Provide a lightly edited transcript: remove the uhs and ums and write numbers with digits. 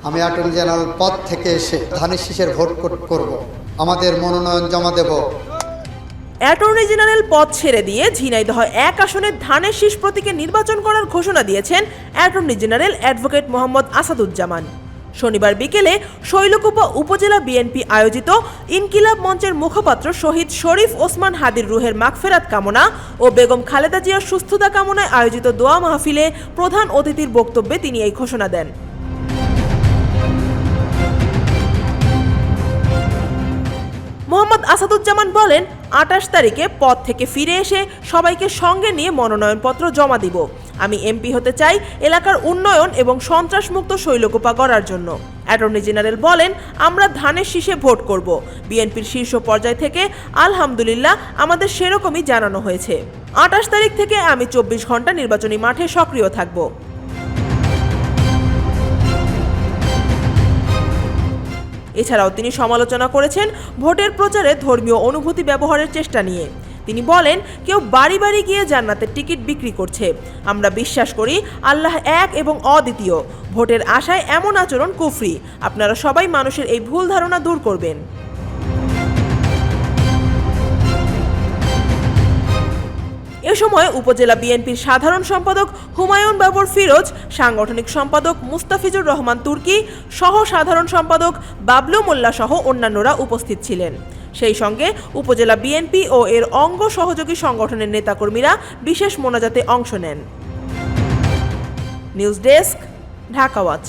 আমি attorney general পদ থেকে এসে ধানের শীষের ভোট করব, আমাদের মনোনয়ন জমা দেব। অ্যাটর্নি জেনারেল পদ ছেড়ে দিয়ে ঝিনাইদহ 1 আসনে ধানের শীষ প্রতীকে নির্বাচন করার ঘোষণা দিয়েছেন attorney general advocate Mohammad Asaduzzaman. শনিবার বিকেলে শৈলকুপা উপজেলা বিএনপি আয়োজিত ইনকিলাব মঞ্চের মুখপাত্র শহীদ শরীফ ওসমান হাদির রুহের মাগফেরাত কামনা ও বেগম খালেদা জিয়ার সুস্থতা কামনায় আয়োজিত দোয়া মাহফিলে প্রধান অতিথির বক্তব্যে তিনি এই ঘোষণা দেন। মোহাম্মদ আসাদুজ্জামান বলেন, 28 তারিখে পদ থেকে ফিরে এসে সবাইকে সঙ্গে নিয়ে মনোনয়নপত্র জমা দিব। আমি এমপি হতে চাই এলাকার উন্নয়ন এবং সন্ত্রাসমুক্ত শৈলকুপা গড়ার জন্য। অ্যাটর্নি জেনারেল বলেন, আমরা ধানের শীষে ভোট করব। বিএনপির শীর্ষ পর্যায় থেকে আলহামদুলিল্লাহ আমাদের সেরকমই জানানো হয়েছে। 28 তারিখ থেকে আমি 24 ঘন্টা নির্বাচনী মাঠে সক্রিয় থাকব। এছাড়াও তিনি সমালোচনা করেছেন ভোটের প্রচারে ধর্মীয় অনুভূতি ব্যবহারের চেষ্টা নিয়ে। তিনি বলেন, কেউ বাড়ি বাড়ি গিয়ে জান্নাতের টিকিট বিক্রি করছে। আমরা বিশ্বাস করি আল্লাহ এক এবং অদ্বিতীয়। ভোটের আশায় এমন আচরণ কুফরি। আপনারা সবাই মানুষের এই ভুল ধারণা দূর করবেন। এ সময় উপজেলা বিএনপির সাধারণ সম্পাদক হুমায়ুন বাবর ফিরোজ, সাংগঠনিক সম্পাদক মুস্তাফিজুর রহমান তুর্কি সহ সাধারণ সম্পাদক বাবলু মোল্লা সহ অন্যান্যরা উপস্থিত ছিলেন। সেই সঙ্গে উপজেলা বিএনপি ও এর অঙ্গ সহযোগী সংগঠনের নেতাকর্মীরা বিশেষ মোনাজাতে অংশ নেন। News desk, Dhaka watch.